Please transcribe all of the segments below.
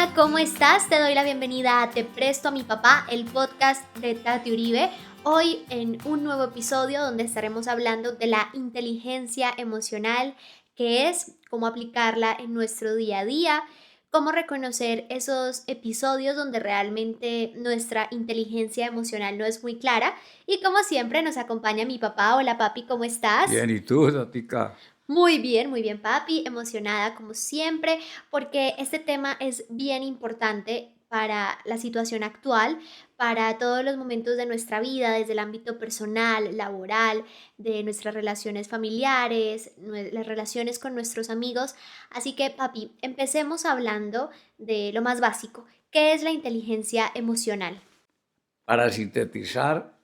Hola, ¿cómo estás? Te doy la bienvenida a Te Presto a mi papá, el podcast de Tati Uribe. Hoy en un nuevo episodio donde estaremos hablando de la inteligencia emocional, qué es, cómo aplicarla en nuestro día a día, cómo reconocer esos episodios donde realmente nuestra inteligencia emocional no es muy clara. Y como siempre nos acompaña mi papá. Hola papi, ¿cómo estás? Bien, ¿y tú, Tatica? Muy bien, papi, emocionada como siempre, porque este tema es bien importante para la situación actual, para todos los momentos de nuestra vida, desde el ámbito personal, laboral, de nuestras relaciones familiares, las relaciones con nuestros amigos. Así que, papi, empecemos hablando de lo más básico. ¿Qué es la inteligencia emocional? Para sintetizar,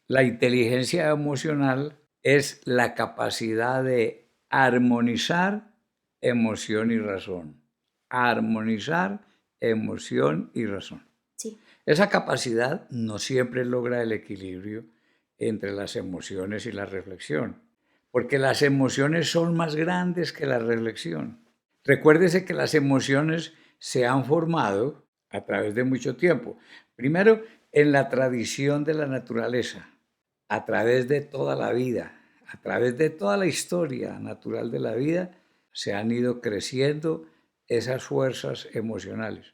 la inteligencia emocional es la capacidad de armonizar emoción y razón. Armonizar emoción y razón. Sí. Esa capacidad no siempre logra el equilibrio entre las emociones y la reflexión, porque las emociones son más grandes que la reflexión. Recuérdese que las emociones se han formado a través de mucho tiempo. Primero, en la tradición de la naturaleza, a través de toda la vida, a través de toda la historia natural de la vida, se han ido creciendo esas fuerzas emocionales.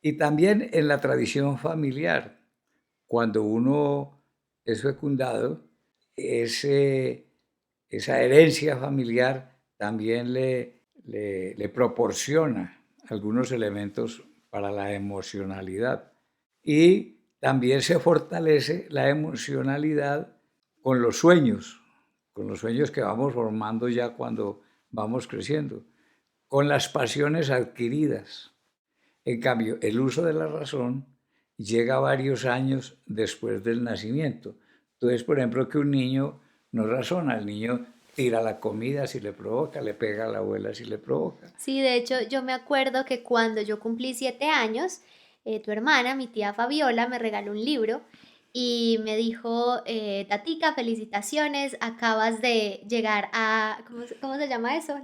Y también en la tradición familiar, cuando uno es fecundado, ese, esa herencia familiar también le proporciona algunos elementos para la emocionalidad. Y también se fortalece la emocionalidad con los sueños que vamos formando ya cuando vamos creciendo, con las pasiones adquiridas. En cambio, el uso de la razón llega varios años después del nacimiento. Entonces, por ejemplo, que un niño no razona, el niño tira la comida si le provoca, le pega a la abuela si le provoca. Sí, de hecho, yo me acuerdo que cuando yo cumplí 7 años, tu hermana, mi tía Fabiola, me regaló un libro y me dijo, Tatica, felicitaciones, acabas de llegar a, cómo se llama eso?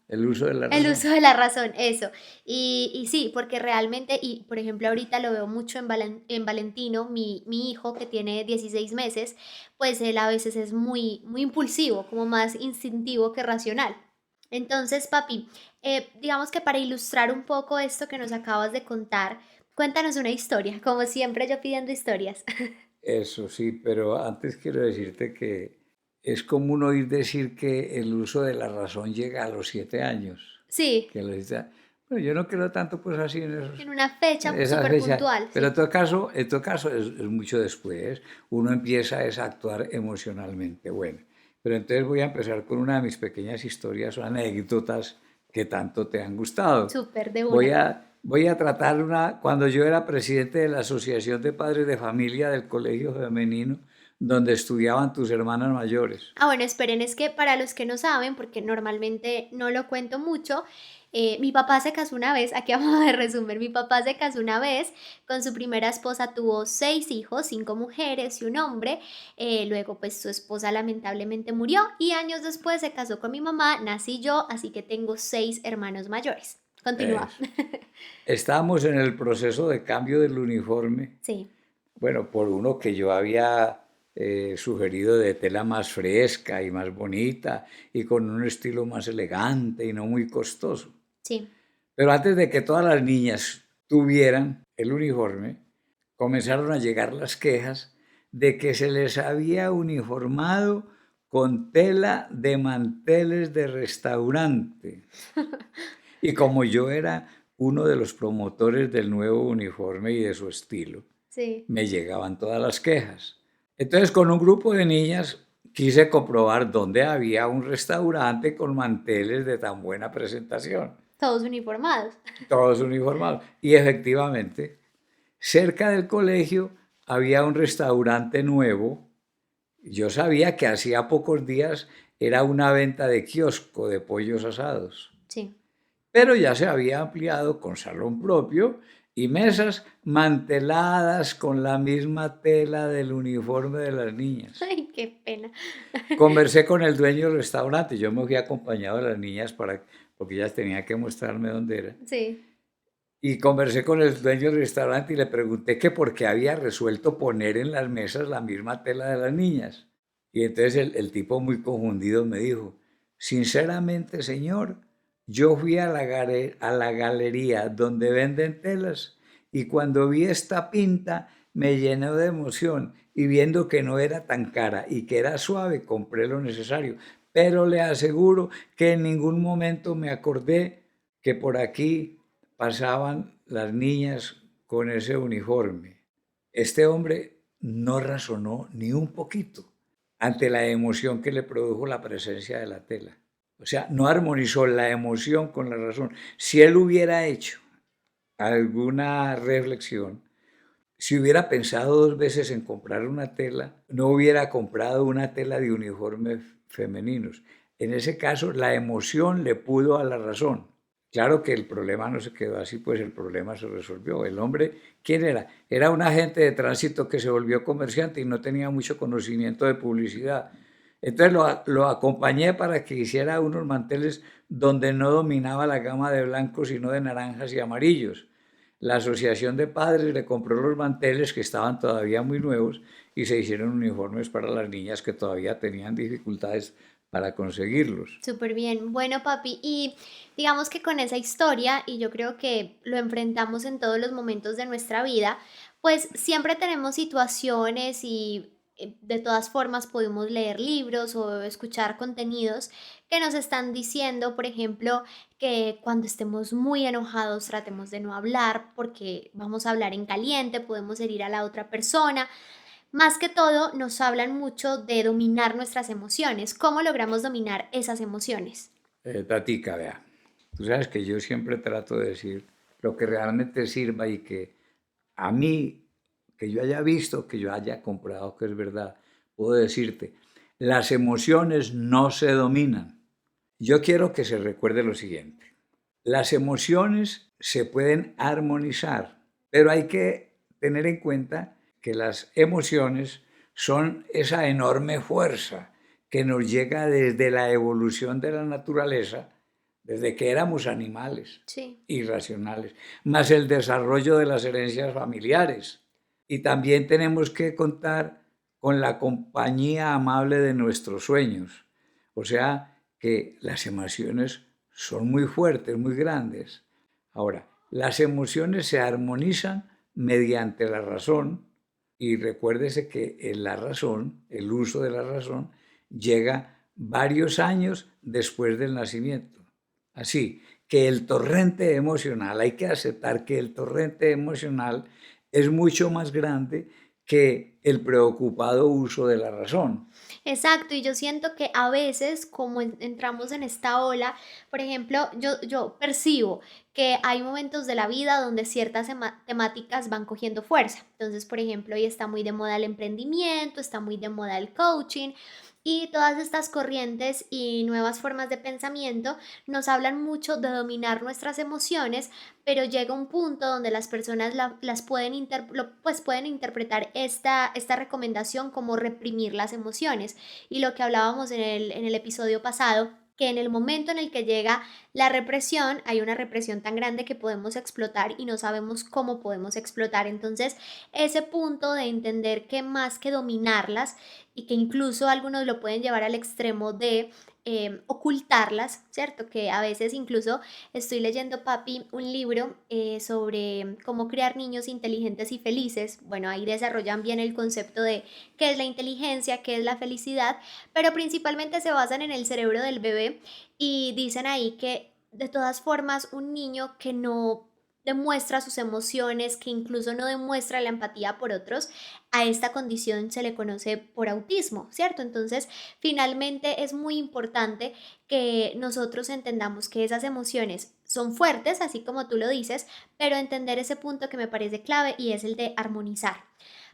El uso de la El uso razón. de la razón, eso. Y sí, porque realmente, y por ejemplo ahorita lo veo mucho en Valentino, mi hijo que tiene 16 meses, pues él a veces es muy impulsivo, como más instintivo que racional. Entonces, papi, digamos que para ilustrar un poco esto que nos acabas de contar, cuéntanos una historia, como siempre yo pidiendo historias. Eso sí, pero antes quiero decirte que es común oír decir que el uso de la razón llega a los 7 años. Sí, Que los bueno, yo no creo tanto pues así en una fecha en esas súper fechas, puntual, pero sí. en todo caso es mucho después. Uno empieza a actuar emocionalmente. Bueno, pero entonces voy a empezar con una de mis pequeñas historias o anécdotas que tanto te han gustado. Súper de una. Voy a tratar una, cuando yo era presidente de la Asociación de Padres de Familia del Colegio Femenino, donde estudiaban tus hermanas mayores. Ah, bueno, esperen, es que para los que no saben, porque normalmente no lo cuento mucho, mi papá se casó una vez, aquí vamos a resumir, mi papá se casó una vez, con su primera esposa tuvo 6 hijos, 5 mujeres y un hombre, luego pues su esposa lamentablemente murió y años después se casó con mi mamá, nací yo, así que tengo 6 hermanos mayores. Continúa. Eso. Estábamos en el proceso de cambio del uniforme, Sí, bueno, por uno que yo había sugerido de tela más fresca y más bonita y con un estilo más elegante y no muy costoso. sí. Pero antes de que todas las niñas tuvieran el uniforme, comenzaron a llegar las quejas de que se les había uniformado con tela de manteles de restaurante. Y como yo era uno de los promotores del nuevo uniforme y de su estilo, Sí. me llegaban todas las quejas. Entonces, con un grupo de niñas quise comprobar dónde había un restaurante con manteles de tan buena presentación, Todos uniformados. todos uniformados. Y efectivamente, cerca del colegio había un restaurante nuevo. Yo sabía que hacía pocos días era una venta de kiosco de pollos asados, Sí. pero ya se había ampliado con salón propio y mesas manteladas con la misma tela del uniforme de las niñas. Ay, qué pena. Conversé con el dueño del restaurante, yo me fui acompañado de las niñas porque ellas tenían que mostrarme dónde era. Sí. Y conversé con el dueño del restaurante y le pregunté que por qué había resuelto poner en las mesas la misma tela de las niñas. Y entonces el tipo muy confundido me dijo, sinceramente, señor, yo fui a a la galería donde venden telas y cuando vi esta pinta me llenó de emoción y viendo que no era tan cara y que era suave, compré lo necesario. Pero le aseguro que en ningún momento me acordé que por aquí pasaban las niñas con ese uniforme. Este hombre no razonó ni un poquito ante la emoción que le produjo la presencia de la tela. O sea, no armonizó la emoción con la razón. Si él hubiera hecho alguna reflexión, si hubiera pensado dos veces en comprar una tela, no hubiera comprado una tela de uniformes femeninos. En ese caso, la emoción le pudo a la razón. Claro que el problema no se quedó así, pues el problema se resolvió. El hombre, ¿quién era? Era un agente de tránsito que se volvió comerciante y no tenía mucho conocimiento de publicidad. Entonces lo acompañé para que hiciera unos manteles donde no dominaba la gama de blancos, sino de naranjas y amarillos. La asociación de padres le compró los manteles que estaban todavía muy nuevos y se hicieron uniformes para las niñas que todavía tenían dificultades para conseguirlos. Súper bien. Bueno, papi, y digamos que con esa historia, y yo creo que lo enfrentamos en todos los momentos de nuestra vida, pues siempre tenemos situaciones y de todas formas podemos leer libros o escuchar contenidos que nos están diciendo, por ejemplo, que cuando estemos muy enojados tratemos de no hablar porque vamos a hablar en caliente, podemos herir a la otra persona. Más que todo, nos hablan mucho de dominar nuestras emociones. ¿Cómo logramos dominar esas emociones? Tatica, vea, tú sabes que yo siempre trato de decir lo que realmente sirva y que a mí, que yo haya visto, que yo haya comprado que es verdad, puedo decirte, las emociones no se dominan. Yo quiero que se recuerde lo siguiente. Las emociones se pueden armonizar, pero hay que tener en cuenta que las emociones son esa enorme fuerza que nos llega desde la evolución de la naturaleza, desde que éramos animales Sí. irracionales, más el desarrollo de las herencias familiares. Y también tenemos que contar con la compañía amable de nuestros sueños. O sea que las emociones son muy fuertes, muy grandes. Ahora, las emociones se armonizan mediante la razón y recuérdese que en la razón, el uso de la razón, llega varios años después del nacimiento. Así que el torrente emocional, hay que aceptar que el torrente emocional es mucho más grande que el preocupado uso de la razón. Exacto, y yo siento que a veces, como entramos en esta ola, por ejemplo, yo percibo que hay momentos de la vida donde ciertas temáticas van cogiendo fuerza. Entonces, por ejemplo, hoy está muy de moda el emprendimiento, está muy de moda el coaching. Y todas estas corrientes y nuevas formas de pensamiento nos hablan mucho de dominar nuestras emociones, pero llega un punto donde las personas las pueden, pues pueden interpretar esta recomendación como reprimir las emociones. Y lo que hablábamos en el episodio pasado, que en el momento en el que llega la represión, hay una represión tan grande que podemos explotar y no sabemos cómo podemos explotar. Entonces, ese punto de entender que más que dominarlas y que incluso algunos lo pueden llevar al extremo de ocultarlas, ¿cierto? Que a veces incluso estoy leyendo, papi, un libro sobre cómo crear niños inteligentes y felices. Bueno, ahí desarrollan bien el concepto de qué es la inteligencia, qué es la felicidad, pero principalmente se basan en el cerebro del bebé y dicen ahí que de todas formas un niño que no demuestra sus emociones, que incluso no demuestra la empatía por otros, a esta condición se le conoce por autismo, ¿cierto? Entonces, finalmente es muy importante que nosotros entendamos que esas emociones son fuertes, así como tú lo dices, pero entender ese punto que me parece clave y es el de armonizar.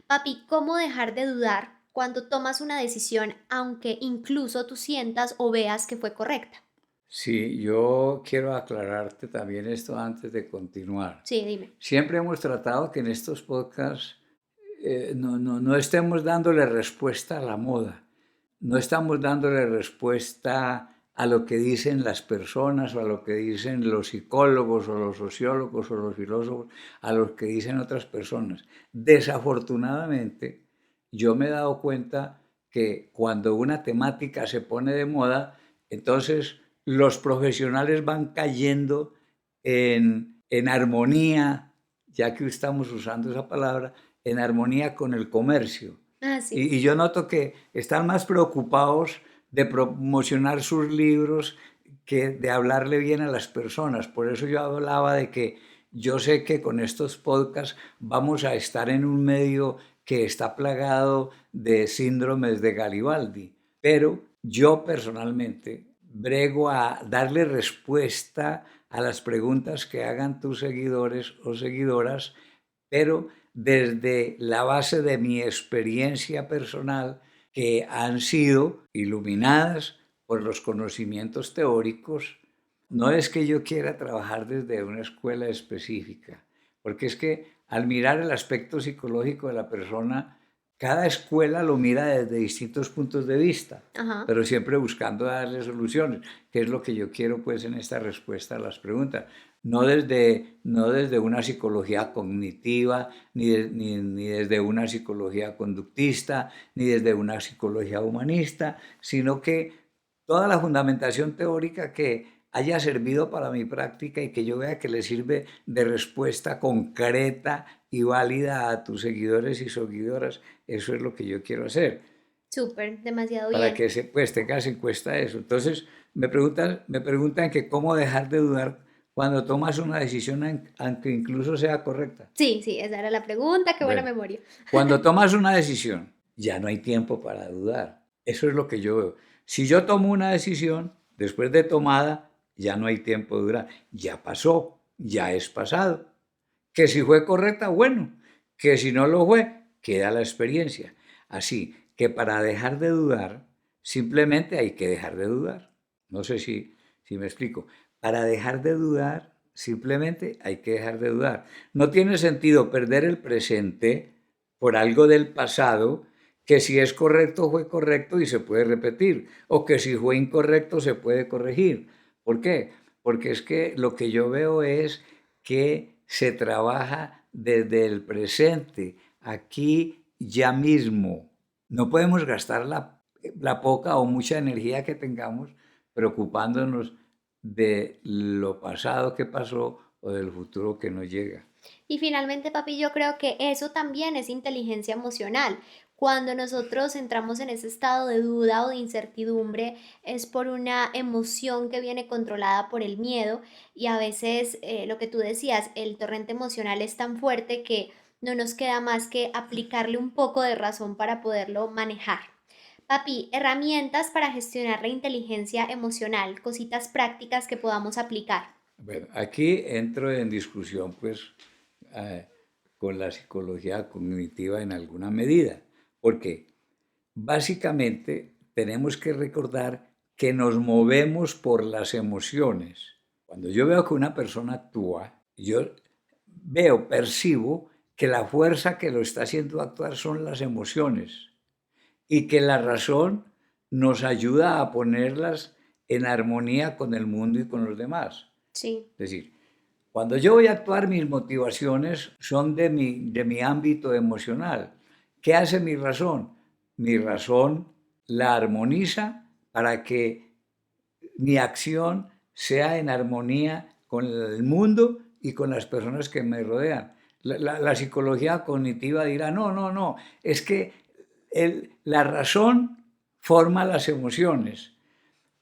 Papi, ¿cómo dejar de dudar cuando tomas una decisión, aunque incluso tú sientas o veas que fue correcta? Sí, yo quiero aclararte también esto antes de continuar. Sí, dime. Siempre hemos tratado que en estos podcasts no estemos dándole respuesta a la moda, no estamos dándole respuesta a lo que dicen las personas o a lo que dicen los psicólogos o los sociólogos o los filósofos, a lo que dicen otras personas. Desafortunadamente, yo me he dado cuenta que cuando una temática se pone de moda, entonces los profesionales van cayendo en armonía, ya que estamos usando esa palabra, en armonía con el comercio. Ah, sí. Y yo noto que están más preocupados de promocionar sus libros que de hablarle bien a las personas. Por eso yo hablaba de que yo sé que con estos podcasts vamos a estar en un medio que está plagado de síndromes de Garibaldi, pero yo personalmente brego a darle respuesta a las preguntas que hagan tus seguidores o seguidoras, pero desde la base de mi experiencia personal, que han sido iluminadas por los conocimientos teóricos. No es que yo quiera trabajar desde una escuela específica, porque es que al mirar el aspecto psicológico de la persona, cada escuela lo mira desde distintos puntos de vista, Ajá. pero siempre buscando darle soluciones, que es lo que yo quiero pues en esta respuesta a las preguntas. No desde una psicología cognitiva, ni desde una psicología conductista, ni desde una psicología humanista, sino que toda la fundamentación teórica que haya servido para mi práctica y que yo vea que le sirve de respuesta concreta y válida a tus seguidores y seguidoras, eso es lo que yo quiero hacer, Súper, demasiado para bien. que pues, tengas en cuenta eso. Entonces, me preguntan que cómo dejar de dudar cuando tomas una decisión, aunque incluso sea correcta. Sí, sí, esa era la pregunta, qué buena Bueno, memoria. cuando tomas una decisión, ya no hay tiempo para dudar. Eso es lo que yo veo. Si yo tomo una decisión, después de tomada, ya no hay tiempo de dudar. Ya pasó, ya es pasado. Que si fue correcta, bueno. Que si no lo fue, queda la experiencia. Así que para dejar de dudar, simplemente hay que dejar de dudar. No sé si me explico. Para dejar de dudar, simplemente hay que dejar de dudar. No tiene sentido perder el presente por algo del pasado que si es correcto fue correcto y se puede repetir, o que si fue incorrecto se puede corregir. ¿Por qué? Porque es que lo que yo veo es que se trabaja desde el presente, aquí ya mismo. No podemos gastar la poca o mucha energía que tengamos preocupándonos de lo pasado que pasó o del futuro que no llega. Y finalmente, papi, yo creo que eso también es inteligencia emocional. Cuando nosotros entramos en ese estado de duda o de incertidumbre, es por una emoción que viene controlada por el miedo y a veces lo que tú decías, el torrente emocional es tan fuerte que no nos queda más que aplicarle un poco de razón para poderlo manejar. Papi, herramientas para gestionar la inteligencia emocional, cositas prácticas que podamos aplicar. Bueno, aquí entro en discusión pues eh, con la psicología cognitiva en alguna medida, porque básicamente tenemos que recordar que nos movemos por las emociones. Cuando yo veo que una persona actúa, yo percibo que la fuerza que lo está haciendo actuar son las emociones y que la razón nos ayuda a ponerlas en armonía con el mundo y con los demás. Sí, Es decir, cuando yo voy a actuar, mis motivaciones son de mi ámbito emocional. ¿Qué hace mi razón? Mi razón la armoniza para que mi acción sea en armonía con el mundo y con las personas que me rodean. La psicología cognitiva dirá, no, no, no, es que la razón forma las emociones.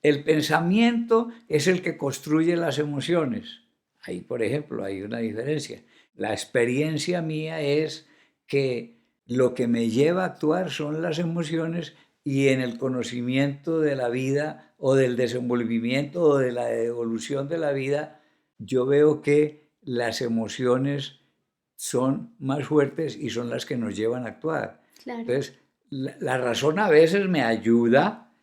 El pensamiento es el que construye las emociones. Ahí, por ejemplo, hay una diferencia. La experiencia mía es que lo que me lleva a actuar son las emociones y en el conocimiento de la vida o del desenvolvimiento o de la evolución de la vida, yo veo que las emociones son más fuertes y son las que nos llevan a actuar. claro. Entonces, la razón a veces me ayuda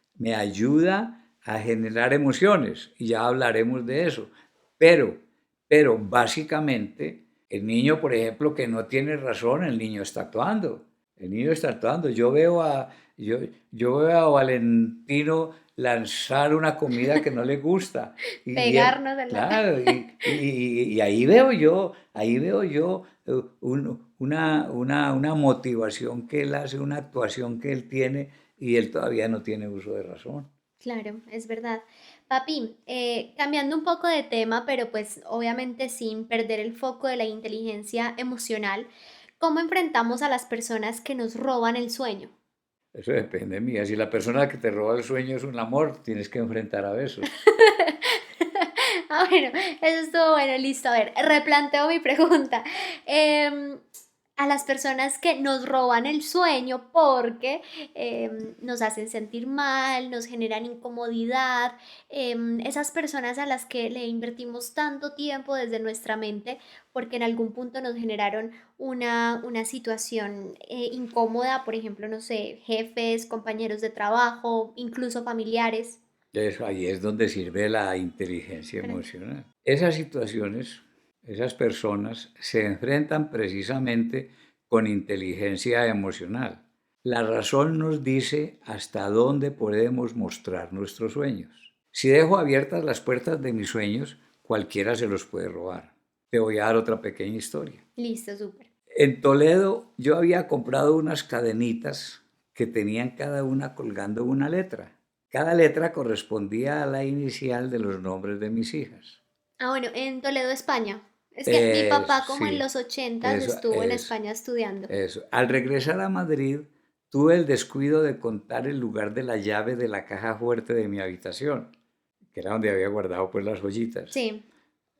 a generar emociones y ya hablaremos de eso. Pero, pero básicamente el niño, por ejemplo, que no tiene razón, el niño está actuando. El niño está actuando. Yo, yo veo a Valentino lanzar una comida que no le gusta. Y él, Pegarnos en la... claro, y ahí veo yo una motivación que él hace, una actuación que él tiene y él todavía no tiene uso de razón. Claro, es verdad. Papi, cambiando un poco de tema, pero pues obviamente sin perder el foco de la inteligencia emocional, ¿cómo enfrentamos a las personas que nos roban el sueño? Eso depende de mí. Si la persona que te roba el sueño es un amor, tienes que enfrentar a eso. Ah, bueno, eso estuvo bueno, listo. A ver, replanteo mi pregunta. Em, a las personas que nos roban el sueño porque nos hacen sentir mal, nos generan incomodidad, esas personas a las que le invertimos tanto tiempo desde nuestra mente porque en algún punto nos generaron una situación incómoda, por ejemplo, no sé, jefes, compañeros de trabajo, incluso familiares. Eso, ahí es donde sirve la inteligencia Para- emocional. Esas situaciones, esas personas se enfrentan precisamente con inteligencia emocional. La razón nos dice hasta dónde podemos mostrar nuestros sueños. Si dejo abiertas las puertas de mis sueños, cualquiera se los puede robar. Te voy a dar otra pequeña historia. Listo, súper. En Toledo yo había comprado unas cadenitas que tenían cada una colgando una letra. Cada letra correspondía a la inicial de los nombres de mis hijas. Ah, bueno, en Toledo, España. Es que mi papá como en Sí, los ochentas eso, estuvo en eso, España estudiando. eso. Al regresar a Madrid, tuve el descuido de contar el lugar de la llave de la caja fuerte de mi habitación, que era donde había guardado pues las joyitas. Sí.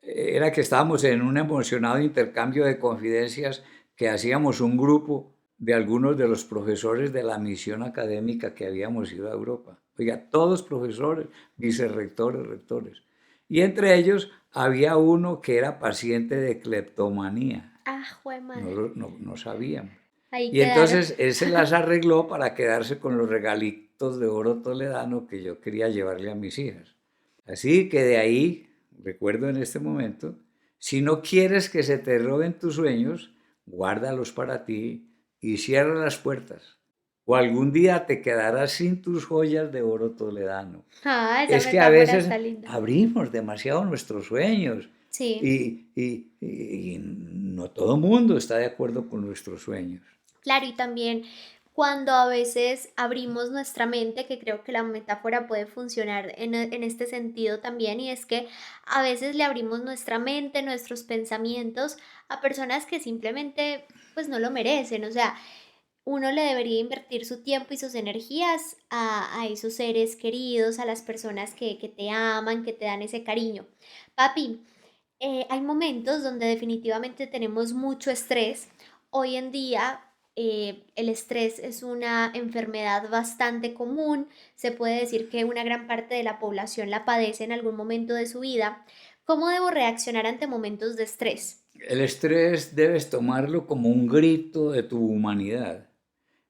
Era que estábamos en un emocionado intercambio de confidencias que hacíamos un grupo de algunos de los profesores de la misión académica que habíamos ido a Europa. Oiga, todos profesores, vicerrectores, rectores. Y entre ellos había uno que era paciente de cleptomanía. Ah, jue No, madre. no sabíamos. Ahí Y quedaron. entonces él se las arregló para quedarse con los regalitos de oro toledano que yo quería llevarle a mis hijas. Así que de ahí, recuerdo en este momento, si no quieres que se te roben tus sueños, guárdalos para ti y cierra las puertas. O algún día te quedarás sin tus joyas de oro toledano. Ah, esa Es que a metáfora veces está linda. abrimos demasiado nuestros sueños Sí. y no todo el mundo está de acuerdo con nuestros sueños. Claro, y también cuando a veces abrimos nuestra mente, que creo que la metáfora puede funcionar en este sentido también, y es que a veces le abrimos nuestra mente, nuestros pensamientos a personas que simplemente pues no lo merecen. O sea, uno le debería invertir su tiempo y sus energías a esos seres queridos, a las personas que te aman, que te dan ese cariño. Papi, hay momentos donde definitivamente tenemos mucho estrés. Hoy en día el estrés es una enfermedad bastante común. Se puede decir que una gran parte de la población la padece en algún momento de su vida. ¿Cómo debo reaccionar ante momentos de estrés? El estrés debes tomarlo como un grito de tu humanidad.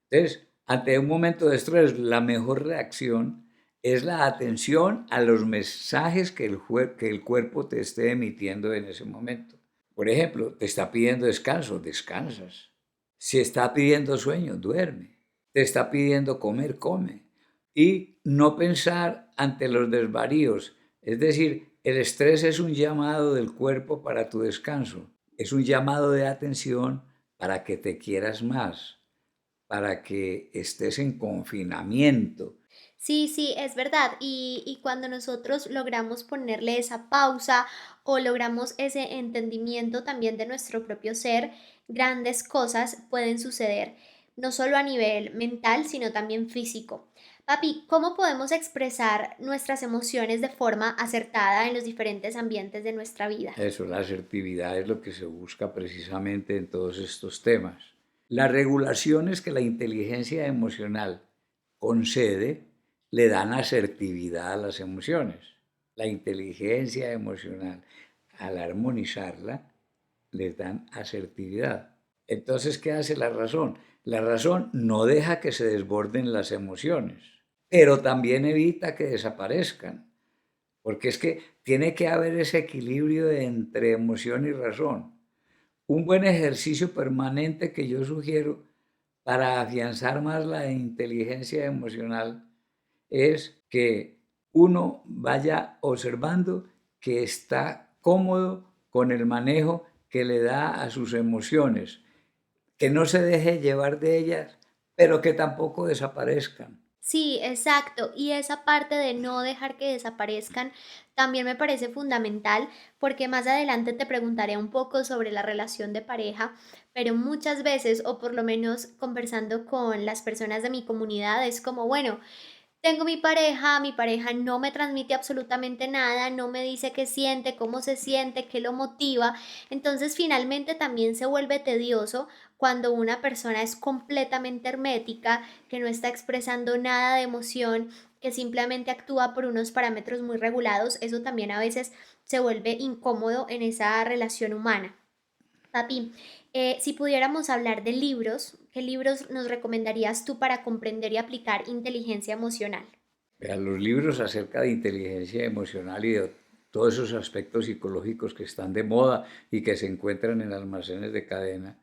Entonces, ante un momento de estrés, la mejor reacción es la atención a los mensajes que que el cuerpo te esté emitiendo en ese momento. Por ejemplo, te está pidiendo descanso, descansas. Si está pidiendo sueño, duerme. Te está pidiendo comer, come. Y no pensar ante los desvaríos. Es decir, el estrés es un llamado del cuerpo para tu descanso. Es un llamado de atención para que te quieras más, para que estés en confinamiento. Sí, sí, es verdad. Y cuando nosotros logramos ponerle esa pausa o logramos ese entendimiento también de nuestro propio ser, grandes cosas pueden suceder, no solo a nivel mental, sino también físico. Papi, ¿cómo podemos expresar nuestras emociones de forma acertada en los diferentes ambientes de nuestra vida? Eso, la asertividad es lo que se busca precisamente en todos estos temas. Las regulaciones que la inteligencia emocional concede le dan asertividad a las emociones. La inteligencia emocional, al armonizarla, les dan asertividad. Entonces, ¿qué hace la razón? La razón no deja que se desborden las emociones, pero también evita que desaparezcan. Porque es que tiene que haber ese equilibrio entre emoción y razón. Un buen ejercicio permanente que yo sugiero para afianzar más la inteligencia emocional es que uno vaya observando que está cómodo con el manejo que le da a sus emociones, que no se deje llevar de ellas, pero que tampoco desaparezcan. Sí, exacto. Y esa parte de no dejar que desaparezcan también me parece fundamental porque más adelante te preguntaré un poco sobre la relación de pareja, pero muchas veces, o por lo menos conversando con las personas de mi comunidad, es como, bueno, tengo mi pareja no me transmite absolutamente nada, no me dice qué siente, cómo se siente, qué lo motiva. Entonces, finalmente también se vuelve tedioso cuando una persona es completamente hermética, que no está expresando nada de emoción, que simplemente actúa por unos parámetros muy regulados. Eso también a veces se vuelve incómodo en esa relación humana. Papi, si pudiéramos hablar de libros, ¿qué libros nos recomendarías tú para comprender y aplicar inteligencia emocional? Vean, los libros acerca de inteligencia emocional y de todos esos aspectos psicológicos que están de moda y que se encuentran en almacenes de cadena,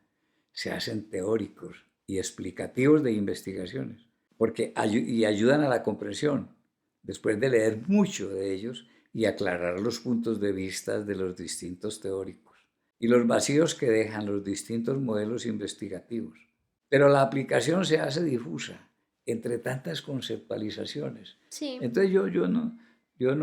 se hacen teóricos y explicativos de investigaciones, porque ayudan a la comprensión, después de leer mucho de ellos y aclarar los puntos de vista de los distintos teóricos y los vacíos que dejan los distintos modelos investigativos. Pero la aplicación se hace difusa entre tantas conceptualizaciones. Sí, Entonces yo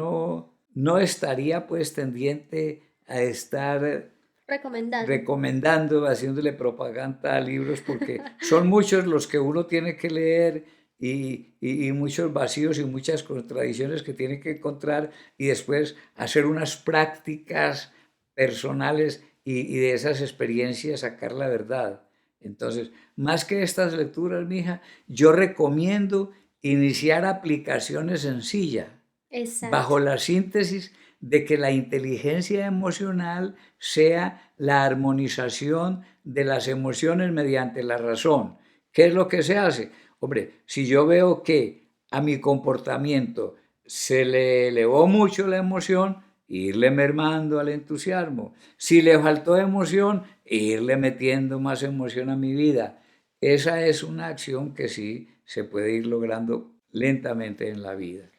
no estaría pues tendiente a estar recomendando. recomendando, haciéndole propaganda a libros, porque son muchos los que uno tiene que leer y muchos vacíos y muchas contradicciones que tiene que encontrar y después hacer unas prácticas personales y de esas experiencias sacar la verdad. Entonces, más que estas lecturas, mija, yo recomiendo iniciar aplicaciones sencillas Exacto. bajo la síntesis de que la inteligencia emocional sea la armonización de las emociones mediante la razón. ¿Qué es lo que se hace? Hombre, si yo veo que a mi comportamiento se le elevó mucho la emoción, irle mermando al entusiasmo. Si le faltó emoción, irle metiendo más emoción a mi vida. Esa es una acción que sí se puede ir logrando lentamente en la vida.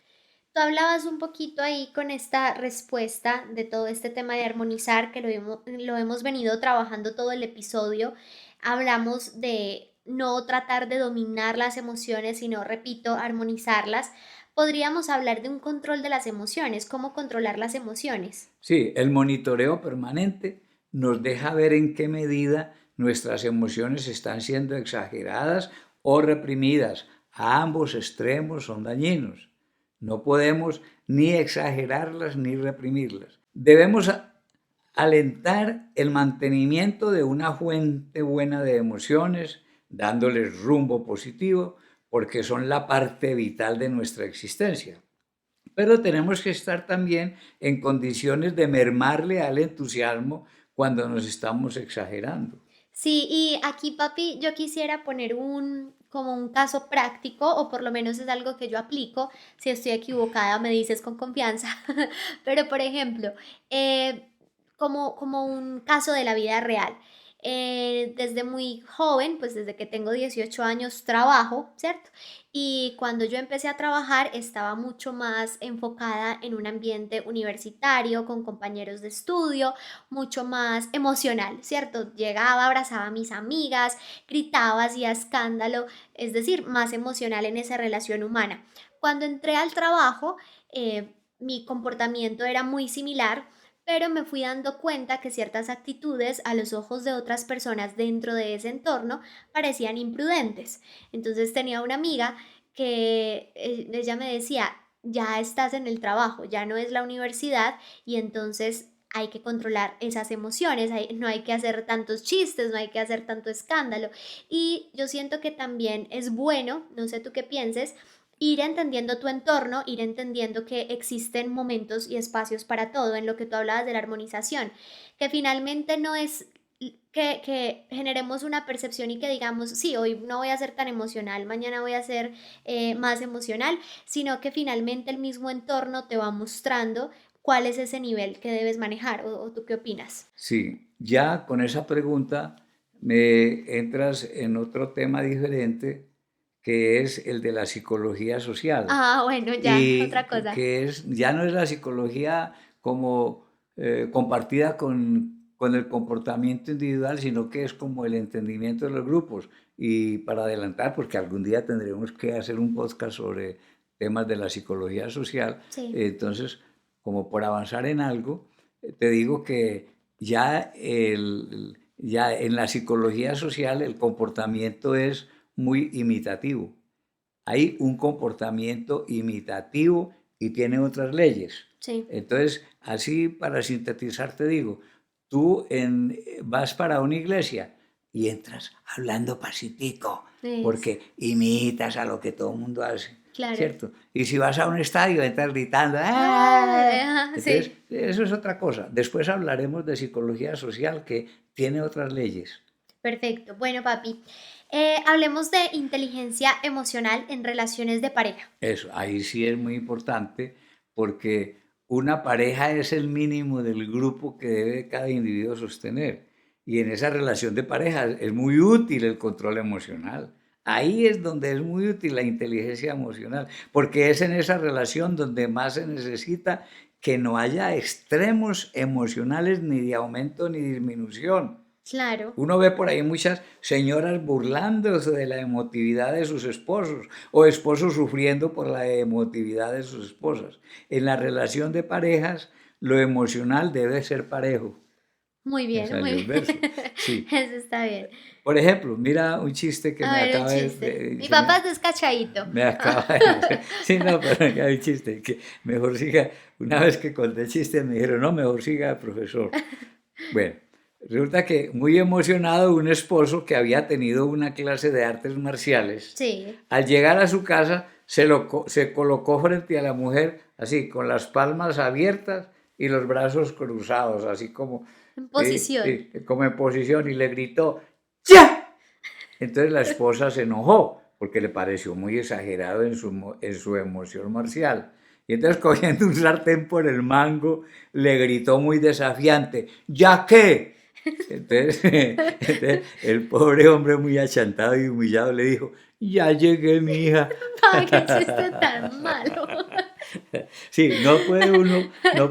Tú hablabas un poquito ahí con esta respuesta de todo este tema de armonizar, que lo hemos venido trabajando todo el episodio. Hablamos de no tratar de dominar las emociones, sino, repito, armonizarlas. Podríamos hablar de un control de las emociones, cómo controlar las emociones. Sí, el monitoreo permanente nos deja ver en qué medida nuestras emociones están siendo exageradas o reprimidas. A ambos extremos son dañinos. No podemos ni exagerarlas ni reprimirlas. Debemos alentar el mantenimiento de una fuente buena de emociones, dándoles rumbo positivo, porque son la parte vital de nuestra existencia. Pero tenemos que estar también en condiciones de mermarle al entusiasmo cuando nos estamos exagerando. Sí, y aquí, papi, yo quisiera poner como un caso práctico, o por lo menos es algo que yo aplico. Si estoy equivocada, me dices con confianza. Pero, por ejemplo, eh, como un caso de la vida real. Desde muy joven, pues desde que tengo 18 años, trabajo, ¿cierto? Y cuando yo empecé a trabajar, estaba mucho más enfocada en un ambiente universitario, con compañeros de estudio, mucho más emocional, ¿cierto? Llegaba, abrazaba a mis amigas, gritaba, hacía escándalo, es decir, más emocional en esa relación humana. Cuando entré al trabajo, mi comportamiento era muy similar, pero me fui dando cuenta que ciertas actitudes a los ojos de otras personas dentro de ese entorno parecían imprudentes. Entonces tenía una amiga que ella me decía, ya estás en el trabajo, ya no es la universidad y entonces hay que controlar esas emociones, no hay que hacer tantos chistes, no hay que hacer tanto escándalo. Y yo siento que también es bueno, no sé tú qué pienses, ir entendiendo tu entorno, ir entendiendo que existen momentos y espacios para todo, en lo que tú hablabas de la armonización, que finalmente no es que generemos una percepción y que digamos, sí, hoy no voy a ser tan emocional, mañana voy a ser más emocional, sino que finalmente el mismo entorno te va mostrando cuál es ese nivel que debes manejar o tú qué opinas. Sí, ya con esa pregunta me entras en otro tema diferente, que es el de la psicología social. Ah, bueno, ya, Y otra cosa. que ya no es la psicología como compartida con el comportamiento individual, sino que es como el entendimiento de los grupos. Y para adelantar, porque algún día tendremos que hacer un podcast sobre temas de la psicología social, Sí, entonces, como por avanzar en algo, te digo que ya en la psicología social el comportamiento es muy imitativo. Hay un comportamiento imitativo y tiene otras leyes. sí, Entonces, así para sintetizar te digo, vas para una iglesia y entras hablando pasitico, es, porque imitas a lo que todo el mundo hace, claro. ¿cierto? Y si vas a un estadio, entras gritando, Ah, ¡ah! ajá, Entonces, sí. eso es otra cosa. Después hablaremos de psicología social que tiene otras leyes. Perfecto. Bueno, papi, hablemos de inteligencia emocional en relaciones de pareja. Eso, ahí sí es muy importante porque una pareja es el mínimo del grupo que debe cada individuo sostener. Y en esa relación de pareja es muy útil el control emocional. Ahí es donde es muy útil la inteligencia emocional, porque es en esa relación donde más se necesita que no haya extremos emocionales ni de aumento ni disminución. Claro. Uno ve por ahí muchas señoras burlándose de la emotividad de sus esposos o esposos sufriendo por la emotividad de sus esposas. En la relación de parejas, lo emocional debe ser parejo. Muy Me bien, muy salió el bien. verso. Sí. Eso está bien. Por ejemplo, mira un chiste que A me ver, un acaba chiste. Mi se papá es descachadito. me acaba de... Sí, no, pero hay un chiste que mejor siga. Una vez que conté el chiste me dijeron, no, mejor siga el profesor. Bueno, resulta que muy emocionado un esposo que había tenido una clase de artes marciales, Sí, al llegar a su casa se colocó frente a la mujer así, con las palmas abiertas y los brazos cruzados, así como, en sí, posición. sí, como en posición y le gritó, ¡ya! Entonces la esposa se enojó porque le pareció muy exagerado en su emoción marcial. Y entonces cogiendo un sartén por el mango, le gritó muy desafiante, ¿ya qué? Entonces, entonces el pobre hombre muy achantado y humillado le dijo, ya llegué, mi hija. Ay, qué chiste tan malo. Sí, no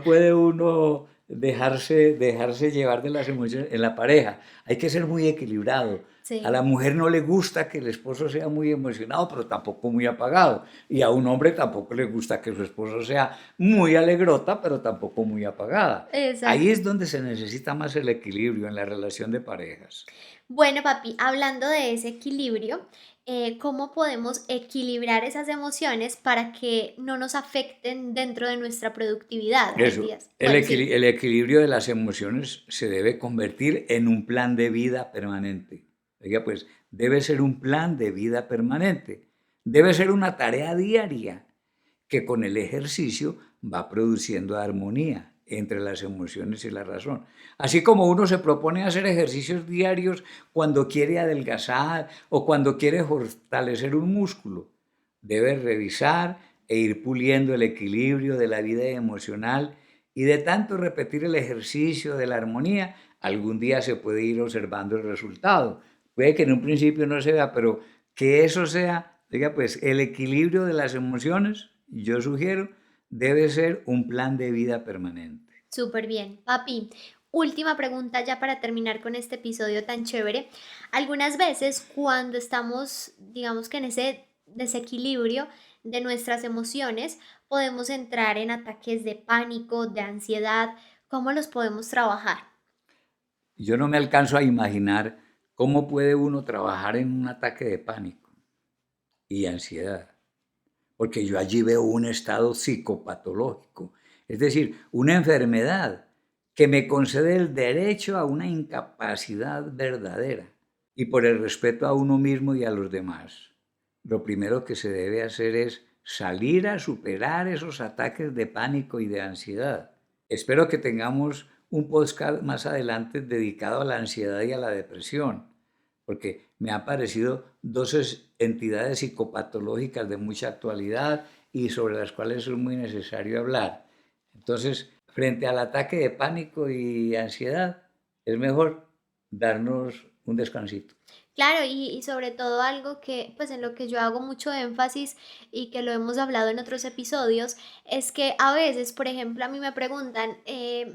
puede uno dejarse llevar de las emociones en la pareja. Hay que ser muy equilibrado. A la Sí, mujer no le gusta que el esposo sea muy emocionado, pero tampoco muy apagado. Y a un hombre tampoco le gusta que su esposo sea muy alegrota, pero tampoco muy apagada. Ahí exacto. es donde se necesita más el equilibrio en la relación de parejas. Bueno, papi, hablando de ese equilibrio, ¿cómo podemos equilibrar esas emociones para que no nos afecten dentro de nuestra productividad? Hay Eso, días. Bueno, sí, el equilibrio de las emociones se debe convertir en un plan de vida permanente. Oiga, pues debe ser un plan de vida permanente. Debe ser una tarea diaria que con el ejercicio va produciendo armonía entre las emociones y la razón. Así como uno se propone hacer ejercicios diarios cuando quiere adelgazar o cuando quiere fortalecer un músculo, debe revisar e ir puliendo el equilibrio de la vida emocional y de tanto repetir el ejercicio de la armonía, algún día se puede ir observando el resultado. Puede que en un principio no se vea, pero que eso sea, diga, pues el equilibrio de las emociones, yo sugiero, debe ser un plan de vida permanente. súper bien. Papi, última pregunta ya para terminar con este episodio tan chévere. Algunas veces cuando estamos, digamos que en ese desequilibrio de nuestras emociones, podemos entrar en ataques de pánico, de ansiedad. ¿Cómo los podemos trabajar? Yo no me alcanzo a imaginar cómo puede uno trabajar en un ataque de pánico y ansiedad, porque yo allí veo un estado psicopatológico, es decir, una enfermedad que me concede el derecho a una incapacidad verdadera y por el respeto a uno mismo y a los demás. Lo primero que se debe hacer es salir a superar esos ataques de pánico y de ansiedad. Espero que tengamos un podcast más adelante dedicado a la ansiedad y a la depresión, porque me han parecido dos entidades psicopatológicas de mucha actualidad y sobre las cuales es muy necesario hablar. Entonces, frente al ataque de pánico y ansiedad, es mejor darnos un descansito. Claro, y sobre todo algo que, pues en lo que yo hago mucho énfasis y que lo hemos hablado en otros episodios, es que a veces, por ejemplo, a mí me preguntan,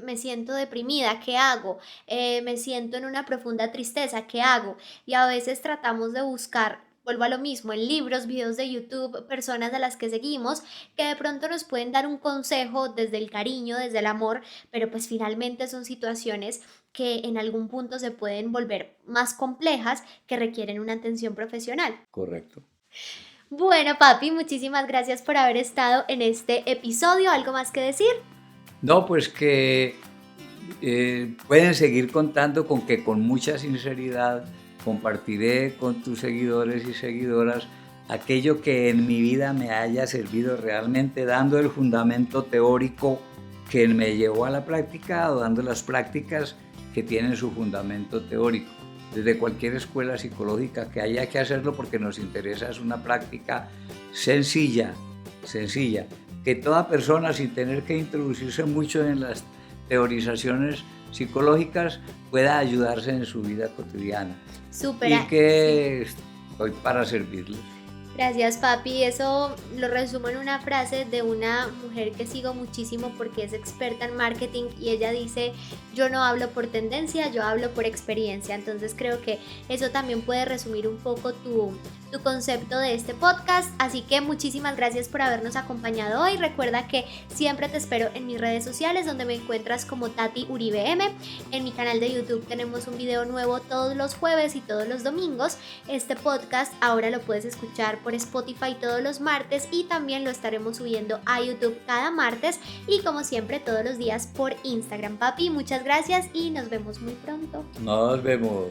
me siento deprimida, ¿qué hago? Me siento en una profunda tristeza, ¿qué hago? Y a veces tratamos de buscar, vuelvo a lo mismo, en libros, videos de YouTube, personas a las que seguimos, que de pronto nos pueden dar un consejo desde el cariño, desde el amor, pero pues finalmente son situaciones que en algún punto se pueden volver más complejas que requieren una atención profesional. Correcto. Bueno, papi, muchísimas gracias por haber estado en este episodio. ¿Algo más que decir? No, pues que pueden seguir contando con que con mucha sinceridad compartiré con tus seguidores y seguidoras aquello que en mi vida me haya servido realmente, dando el fundamento teórico que me llevó a la práctica o dando las prácticas que tienen su fundamento teórico. Desde cualquier escuela psicológica que haya que hacerlo porque nos interesa, es una práctica sencilla, que toda persona sin tener que introducirse mucho en las teorizaciones psicológicas pueda ayudarse en su vida cotidiana. Súper. Y que estoy para servirles. Gracias, papi. Eso lo resumo en una frase de una mujer que sigo muchísimo porque es experta en marketing y ella dice, yo no hablo por tendencia, yo hablo por experiencia. Entonces creo que eso también puede resumir un poco tu concepto de este podcast. Así que muchísimas gracias por habernos acompañado hoy. Recuerda que siempre te espero en mis redes sociales donde me encuentras como Tati Uribe M. En mi canal de YouTube tenemos un video nuevo todos los jueves y todos los domingos. Este podcast ahora lo puedes escuchar por Spotify todos los martes y también lo estaremos subiendo a YouTube cada martes y como siempre todos los días por Instagram. Papi, muchas gracias y nos vemos muy pronto. Nos vemos.